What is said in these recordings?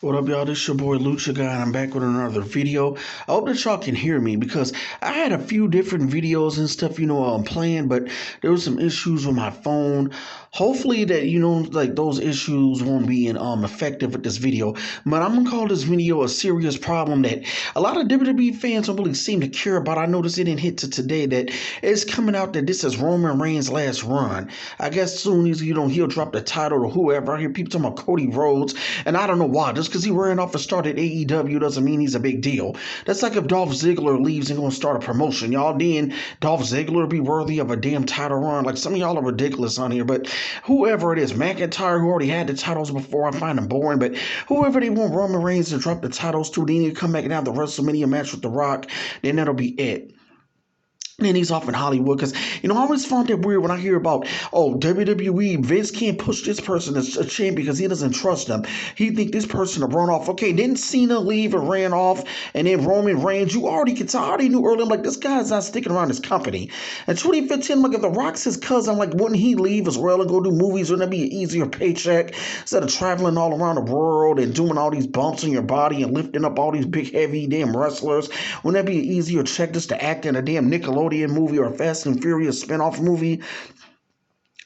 What up, y'all? This your boy Lucha Guy, and I'm back with another video. I hope that y'all can hear me because I had a few different videos and stuff, playing, but there was some issues with my phone. Hopefully that, like those issues won't be effective with this video. But I'm gonna call this video a serious problem that a lot of WWE fans don't really seem to care about. I noticed it didn't hit to today that it's coming out that this is Roman Reigns' last run. I guess soon as he'll drop the title to whoever. I hear people talking about Cody Rhodes, and I don't know why. Just because he ran off and started AEW doesn't mean he's a big deal. That's like if Dolph Ziggler leaves and gonna start a promotion. Y'all then Dolph Ziggler be worthy of a damn title run? Like, some of y'all are ridiculous on here, but whoever it is, McIntyre, who already had the titles before, I find him boring, but whoever they want Roman Reigns to drop the titles to, they need to come back and have the WrestleMania match with The Rock, then that'll be it. And he's off in Hollywood because, I always found it weird when I hear about, WWE, Vince can't push this person as a champion because he doesn't trust them. He think this person will run off. Okay, didn't Cena leave and ran off? And then Roman Reigns, you already could tell, I already knew earlier, I'm like, this guy's not sticking around his company. In 2015, I'm like, if The Rock's his cousin, I'm like, wouldn't he leave as well and go do movies? Wouldn't that be an easier paycheck instead of traveling all around the world and doing all these bumps in your body and lifting up all these big, heavy, damn wrestlers? Wouldn't that be an easier check just to act in a damn Nickelodeon movie or a Fast and Furious spinoff movie?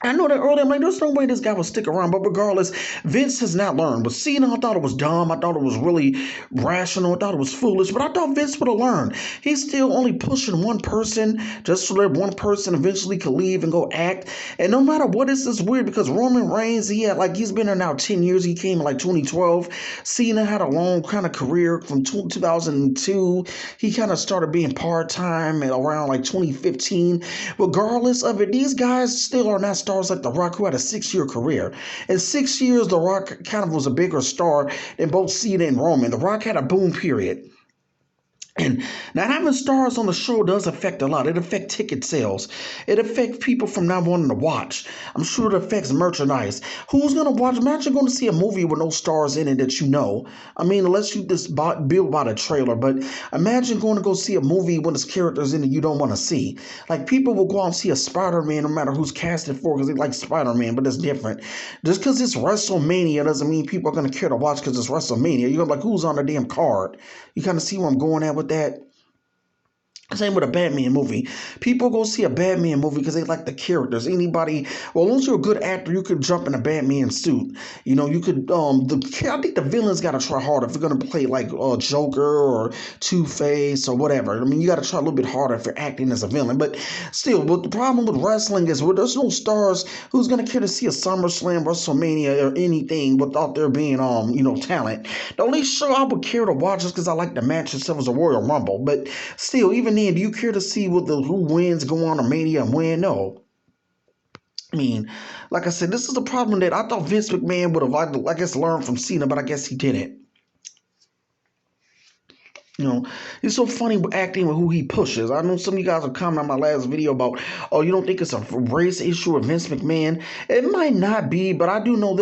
I know that earlier, I'm like, there's no way this guy will stick around. But regardless, Vince has not learned. But Cena, I thought it was dumb. I thought it was really rational. I thought it was foolish. But I thought Vince would have learned. He's still only pushing one person just so that one person eventually could leave and go act. And no matter what, it's just weird because Roman Reigns, he's been there now 10 years. He came in like 2012. Cena had a long kind of career from 2002. He kind of started being part-time around like 2015. Regardless of it, these guys still are not stars like The Rock, who had a 6-year career. In 6 years, The Rock kind of was a bigger star than both Cena and Roman. The Rock had a boom period. And not having stars on the show does affect a lot. It affects ticket sales. It affects people from not wanting to watch. I'm sure it affects merchandise. Who's going to watch? Imagine going to see a movie with no stars in it that you know. I mean, unless you just build by the trailer. But imagine going to go see a movie when there's characters in it you don't want to see. Like, people will go out and see a Spider-Man no matter who's casted for because they like Spider-Man, but it's different. Just because it's WrestleMania doesn't mean people are going to care to watch because it's WrestleMania. You're going to be like, who's on the damn card? You kind of see where I'm going at with that. Same with a Batman movie. People go see a Batman movie because they like the characters. Anybody, well, once you're a good actor, you could jump in a Batman suit. You could, I think the villains got to try harder if you're going to play like Joker or Two-Face or whatever. I mean, you got to try a little bit harder if you're acting as a villain. But still, but the problem with wrestling is there's no stars. Who's going to care to see a SummerSlam, WrestleMania, or anything without there being, talent? The only show I would care to watch is because I like the match itself as a Royal Rumble. But still, even then, do you care to see who wins, go on to Mania and win? No. I mean, like I said, this is a problem that I thought Vince McMahon would have, I guess, learned from Cena, but I guess he didn't. He's so funny with acting with who he pushes. I know some of you guys are commenting on my last video about, you don't think it's a race issue with Vince McMahon? It might not be, but I do know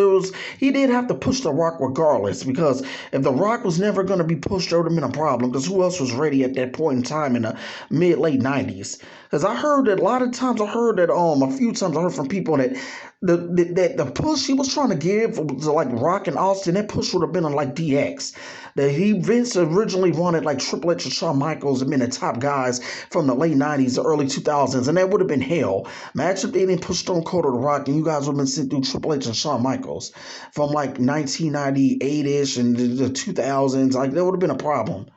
he did have to push The Rock regardless, because if The Rock was never going to be pushed, there would have been a problem, because who else was ready at that point in time in the mid-late 90s? Because I heard that a few times I heard from people that the push he was trying to give to like Rock and Austin, that push would have been on like DX. Vince originally wanted like Triple H and Shawn Michaels to be the top guys from the late 90s, the early 2000s, and that would have been hell. Imagine if they didn't push Stone Cold or The Rock and you guys would have been sent through Triple H and Shawn Michaels from like 1998-ish and the 2000s. Like, that would have been a problem.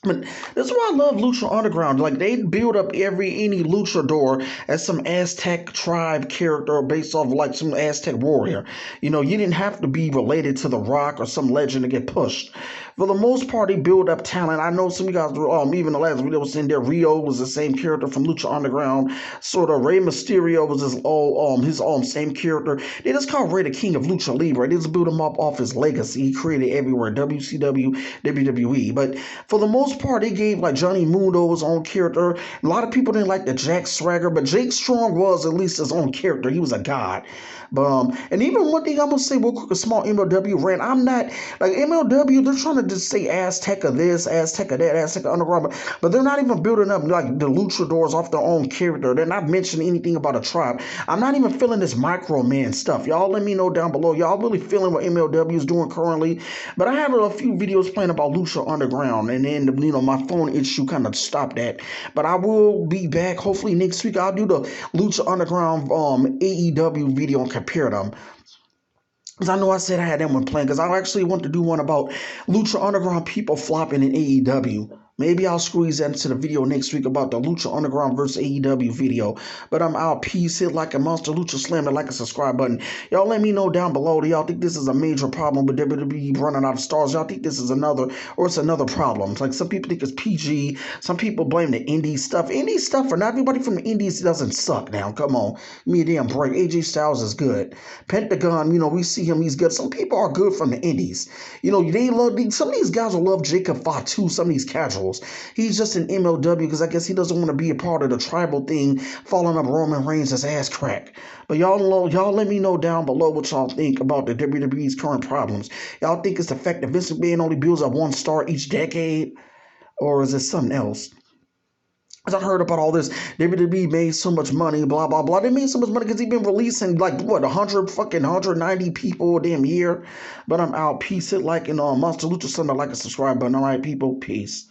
But that's why I love Lucha Underground. Like, they build up any luchador as some Aztec tribe character based off like some Aztec warrior. You didn't have to be related to The Rock or some legend to get pushed. For the most part, they build up talent. I know some of you guys were, even the last video was in there, Rio was the same character from Lucha Underground. Sort of Rey Mysterio was his same character. They just call Rey the King of Lucha Libre. They just build him up off his legacy he created everywhere, WCW, WWE. But for the most most part, they gave like Johnny Mundo his own character. A lot of people didn't like the Jack Swagger, but Jake Strong was at least his own character. He was a god. But and even one thing I'm gonna say real quick, a small MLW rant. I'm not like MLW. They're trying to just say Aztec of this, Aztec of that, Aztec of Underground, but they're not even building up like the luchadors off their own character. They're not mentioning anything about a tribe. I'm not even feeling this micro man stuff. Y'all let me know down below. Y'all really feeling what MLW is doing currently? But I have a few videos playing about Lucha Underground, and then my phone issue kind of stopped that. But I will be back hopefully next week. I'll do the Lucha Underground AEW video and compare them. Because I know I said I had that one playing, because I actually want to do one about Lucha Underground people flopping in AEW. Maybe I'll squeeze that into the video next week about the Lucha Underground versus AEW video. But I'm out. Peace. Hit like a monster. Lucha slam the like and subscribe button. Y'all let me know down below. Do y'all think this is a major problem with WWE running out of stars? Y'all think this is another, or it's another problem? Like some people think it's PG. Some people blame the indie stuff. Indie stuff, for not everybody from the indies doesn't suck now. Come on. Give me a damn break. AJ Styles is good. Pentagon, we see him. He's good. Some people are good from the indies. They love some of these guys will love Jacob Fatu. Some of these casuals. He's just an MLW because I guess he doesn't want to be a part of the tribal thing, following up Roman Reigns' ass crack. But y'all let me know down below what y'all think about the WWE's current problems. Y'all think it's the fact that Vince McMahon only builds up one star each decade, or is it something else? As I heard about all this, WWE made so much money, blah, blah, blah. They made so much money because he's been releasing, 190 people a damn year. But I'm out. Peace. Hit like and Monster Lucha Sunday, like and subscribe button. All right, people. Peace.